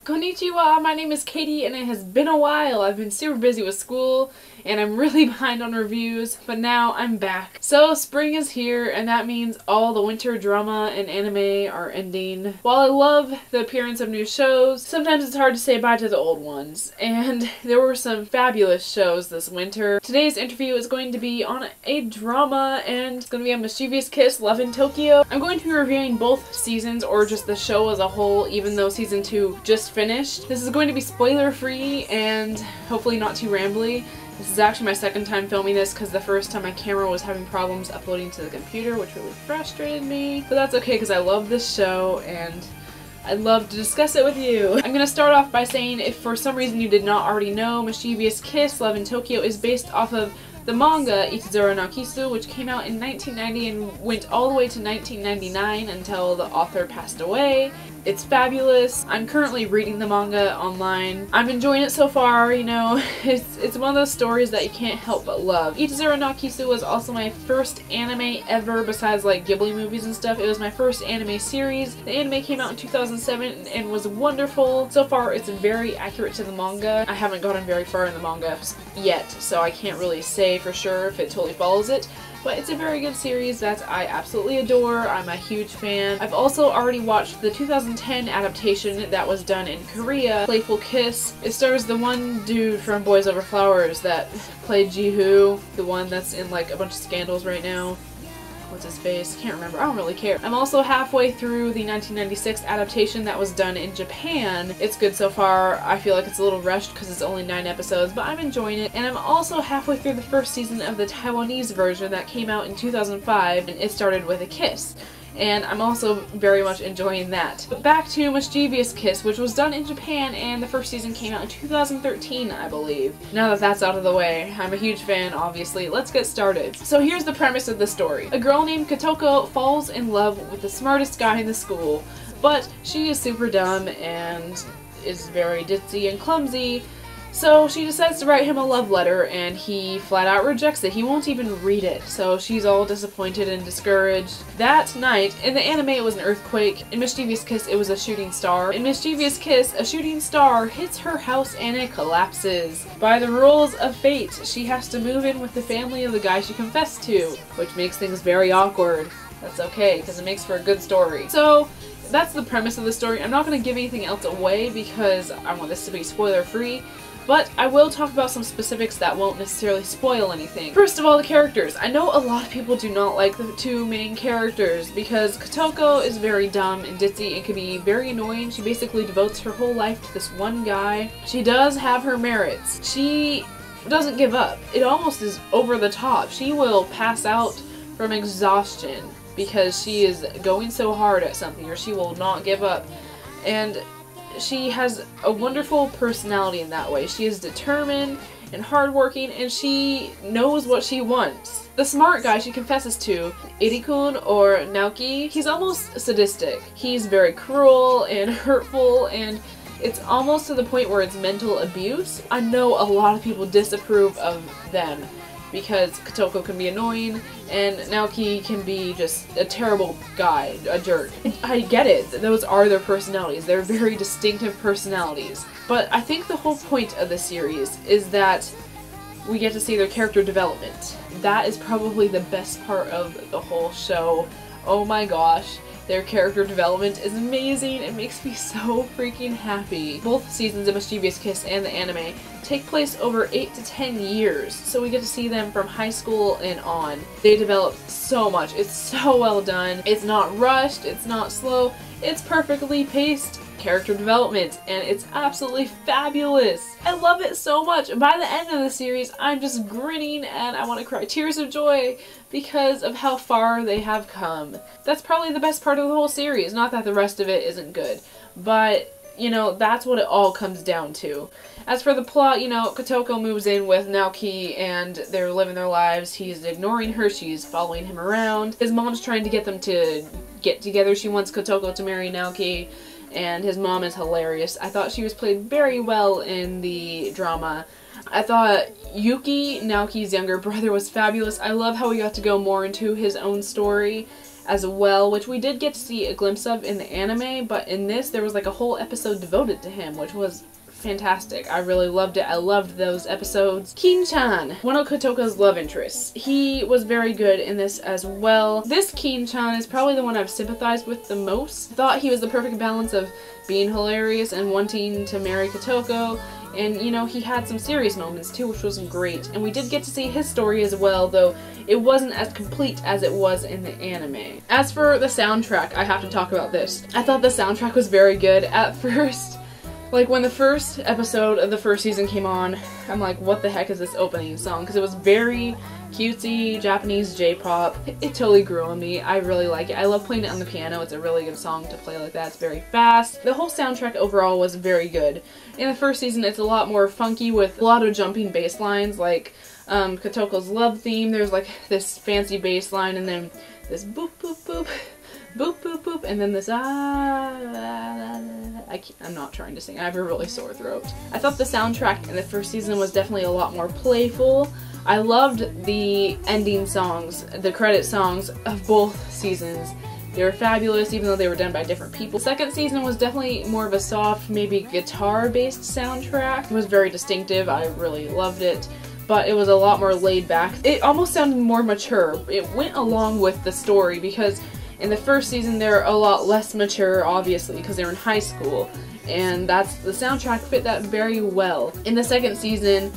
Konnichiwa, my name is Katie and it has been a while. I've been super busy with school and I'm really behind on reviews, but now I'm back. So spring is here and that means all the winter drama and anime are ending. While I love the appearance of new shows, sometimes it's hard to say bye to the old ones, and there were some fabulous shows this winter. Today's interview is going to be on a drama and it's going to be a Mischievous Kiss, Love in Tokyo. I'm going to be reviewing both seasons or just the show as a whole, even though season 2 just finished. This is going to be spoiler free and hopefully not too rambly. This is actually my second time filming this because the first time my camera was having problems uploading to the computer, which really frustrated me. But that's okay because I love this show and I'd love to discuss it with you. I'm gonna start off by saying, if for some reason you did not already know, Mischievous Kiss, Love in Tokyo is based off of the manga Itazura no Kisu, which came out in 1990 and went all the way to 1999 until the author passed away. It's fabulous. I'm currently reading the manga online. I'm enjoying it so far, you know. It's one of those stories that you can't help but love. Itazura no Kisu was also my first anime ever, besides like Ghibli movies and stuff. It was my first anime series. The anime came out in 2007 and was wonderful. So far it's very accurate to the manga. I haven't gotten very far in the manga yet, so I can't really say for sure if it totally follows it. But it's a very good series that I absolutely adore. I'm a huge fan. I've also already watched the 2010 adaptation that was done in Korea, Playful Kiss. It stars the one dude from Boys Over Flowers that played Ji-Hoo, the one that's in like a bunch of scandals right now. What's his face? Can't remember. I don't really care. I'm also halfway through the 1996 adaptation that was done in Japan. It's good so far. I feel like it's a little rushed because it's only 9 episodes, but I'm enjoying it. And I'm also halfway through the first season of the Taiwanese version that came out in 2005, and it started with a kiss. And I'm also very much enjoying that. But back to Mischievous Kiss, which was done in Japan, and the first season came out in 2013, I believe. Now that that's out of the way, I'm a huge fan, obviously. Let's get started. So here's the premise of the story. A girl named Kotoko falls in love with the smartest guy in the school, but she is super dumb and is very ditzy and clumsy. So she decides to write him a love letter and he flat out rejects it. He won't even read it. So she's all disappointed and discouraged. That night, in the anime it was an earthquake. In Mischievous Kiss it was a shooting star. In Mischievous Kiss, a shooting star hits her house and it collapses. By the rules of fate, she has to move in with the family of the guy she confessed to, which makes things very awkward. That's okay, because it makes for a good story. So that's the premise of the story. I'm not going to give anything else away because I want this to be spoiler free. But I will talk about some specifics that won't necessarily spoil anything. First of all, the characters. I know a lot of people do not like the two main characters because Kotoko is very dumb and ditzy and can be very annoying. She basically devotes her whole life to this one guy. She does have her merits. She doesn't give up. It almost is over the top. She will pass out from exhaustion because she is going so hard at something, or she will not give up. And she has a wonderful personality in that way. She is determined and hardworking, and she knows what she wants. The smart guy she confesses to, Iri-kun or Naoki, he's almost sadistic. He's very cruel and hurtful, and it's almost to the point where it's mental abuse. I know a lot of people disapprove of them because Kotoko can be annoying and Naoki can be just a terrible guy, a jerk. I get it, those are their personalities. They're very distinctive personalities. But I think the whole point of the series is that we get to see their character development. That is probably the best part of the whole show. Oh my gosh. Their character development is amazing. It makes me so freaking happy. Both seasons of Mischievous Kiss and the anime take place over 8 to 10 years, so we get to see them from high school and on. They develop so much. It's so well done. It's not rushed, it's not slow, it's perfectly paced character development, and it's absolutely fabulous. I love it so much. By the end of the series, I'm just grinning and I want to cry tears of joy because of how far they have come. That's probably the best part of the whole series. Not that the rest of it isn't good, but you know, that's what it all comes down to. As for the plot, you know, Kotoko moves in with Naoki and they're living their lives. He's ignoring her, she's following him around. His mom's trying to get them to get together. She wants Kotoko to marry Naoki, and his mom is hilarious. I thought she was played very well in the drama. I thought Yuki, Naoki's younger brother, was fabulous. I love how we got to go more into his own story as well, which we did get to see a glimpse of in the anime, but in this there was like a whole episode devoted to him, which was fantastic. I really loved it. I loved those episodes. Kin-chan, one of Kotoka's love interests. He was very good in this as well. This Kin-chan is probably the one I've sympathized with the most. Thought he was the perfect balance of being hilarious and wanting to marry Kotoko. And, you know, he had some serious moments too, which was great. And we did get to see his story as well, though it wasn't as complete as it was in the anime. As for the soundtrack, I have to talk about this. I thought the soundtrack was very good at first. Like, when the first episode of the first season came on, I'm like, what the heck is this opening song? Because it was very cutesy Japanese J-pop. It totally grew on me. I really like it. I love playing it on the piano. It's a really good song to play like that. It's very fast. The whole soundtrack overall was very good. In the first season, it's a lot more funky with a lot of jumping bass lines, like Kotoko's love theme. There's like this fancy bass line, and then this boop boop boop. Boop, boop, boop, and then this I'm not trying to sing. I have a really sore throat. I thought the soundtrack in the first season was definitely a lot more playful. I loved the ending songs, the credit songs of both seasons. They were fabulous, even though they were done by different people. The second season was definitely more of a soft, maybe guitar-based soundtrack. It was very distinctive. I really loved it. But it was a lot more laid back. It almost sounded more mature. It went along with the story because in the first season, they're a lot less mature, obviously, because they're in high school, and the soundtrack fit that very well. In the second season,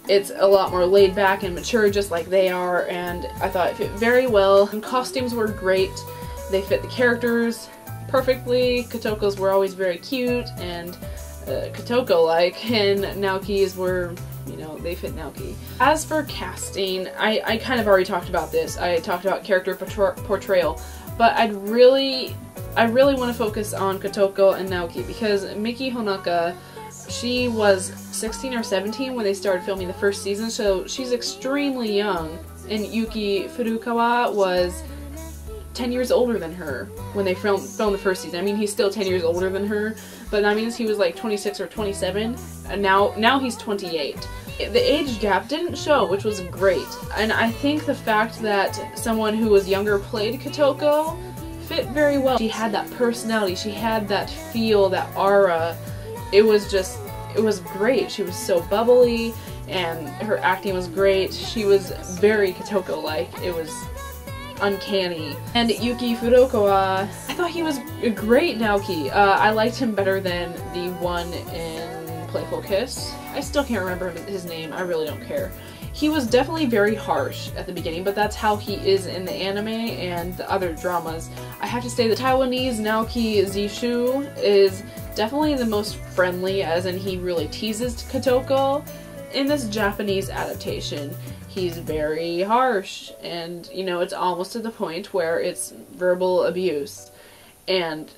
it's a lot more laid back and mature, just like they are, and I thought it fit very well. And costumes were great. They fit the characters perfectly. Kotoko's were always very cute and Kotoko-like, and Naoki's were, you know, they fit Naoki. As for casting, I kind of already talked about this. I talked about character portrayal. But I really want to focus on Kotoko and Naoki because Miki Honaka, she was 16 or 17 when they started filming the first season, so she's extremely young. And Yuki Furukawa was 10 years older than her when they filmed the first season. I mean, he's still 10 years older than her, but that means he was like 26 or 27, and now he's 28. The age gap didn't show, which was great, and I think the fact that someone who was younger played Kotoko fit very well. She had that personality, she had that feel, that aura. It was great. She was so bubbly, and her acting was great. She was very Kotoko-like. It was uncanny. And Yuki Furukawa, I thought he was a great Naoki. I liked him better than the one in Playful Kiss. I still can't remember his name. I really don't care. He was definitely very harsh at the beginning, but that's how he is in the anime and the other dramas. I have to say the Taiwanese Naoki Zishu is definitely the most friendly, as in he really teases Kotoko. In this Japanese adaptation, he's very harsh, and, you know, it's almost to the point where it's verbal abuse. And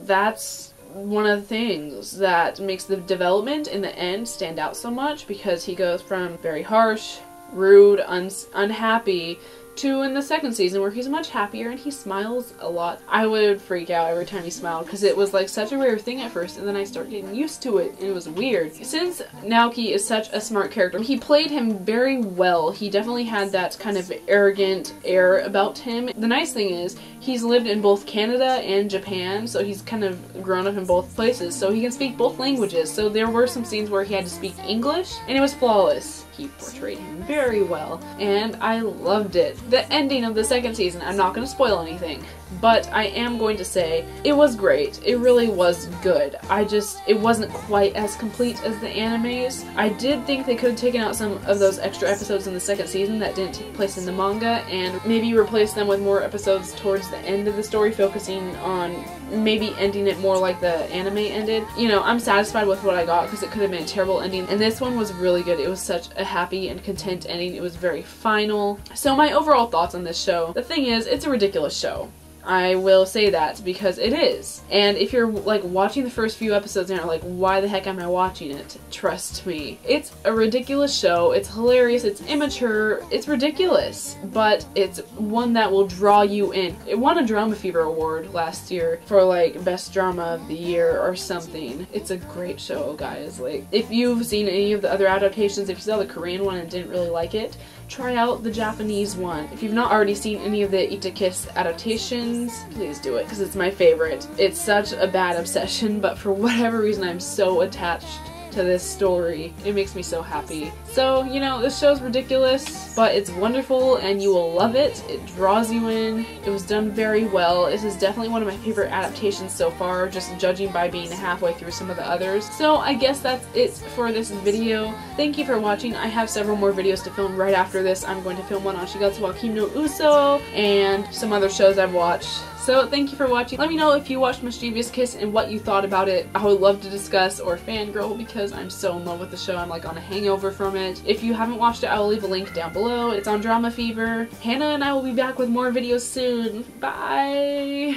that's one of the things that makes the development in the end stand out so much, because he goes from very harsh, rude, unhappy, to in the second season where he's much happier and he smiles a lot. I would freak out every time he smiled because it was like such a rare thing at first, and then I started getting used to it and it was weird. Since Naoki is such a smart character, he played him very well. He definitely had that kind of arrogant air about him. The nice thing is he's lived in both Canada and Japan, so he's kind of grown up in both places, so he can speak both languages. So there were some scenes where he had to speak English and it was flawless. He portrayed him very well, and I loved it. The ending of the second season, I'm not going to spoil anything, but I am going to say it was great. It really was good. It wasn't quite as complete as the animes. I did think they could have taken out some of those extra episodes in the second season that didn't take place in the manga, and maybe replace them with more episodes towards the end of the story, focusing on maybe ending it more like the anime ended. You know, I'm satisfied with what I got because it could have been a terrible ending, and this one was really good. It was such a happy and content ending. It was very final. So my overall thoughts on this show, the thing is, it's a ridiculous show. I will say that because it is. And if you're like watching the first few episodes and you're like, why the heck am I watching it? Trust me. It's a ridiculous show. It's hilarious. It's immature. It's ridiculous. But it's one that will draw you in. It won a Drama Fever Award last year for like best drama of the year or something. It's a great show, guys. Like, if you've seen any of the other adaptations, if you saw the Korean one and didn't really like it, try out the Japanese one. If you've not already seen any of the Itazura adaptations, please do it because it's my favorite. It's such a bad obsession, but for whatever reason I'm so attached to this story. It makes me so happy. So, you know, this show's ridiculous, but it's wonderful and you will love it. It draws you in. It was done very well. This is definitely one of my favorite adaptations so far, just judging by being halfway through some of the others. So I guess that's it for this video. Thank you for watching. I have several more videos to film right after this. I'm going to film one on Shigatsu wa Kimi no Uso and some other shows I've watched. So thank you for watching. Let me know if you watched Mischievous Kiss and what you thought about it. I would love to discuss or fangirl because I'm so in love with the show. I'm like on a hangover from it. If you haven't watched it, I will leave a link down below. It's on Drama Fever. Hannah and I will be back with more videos soon. Bye!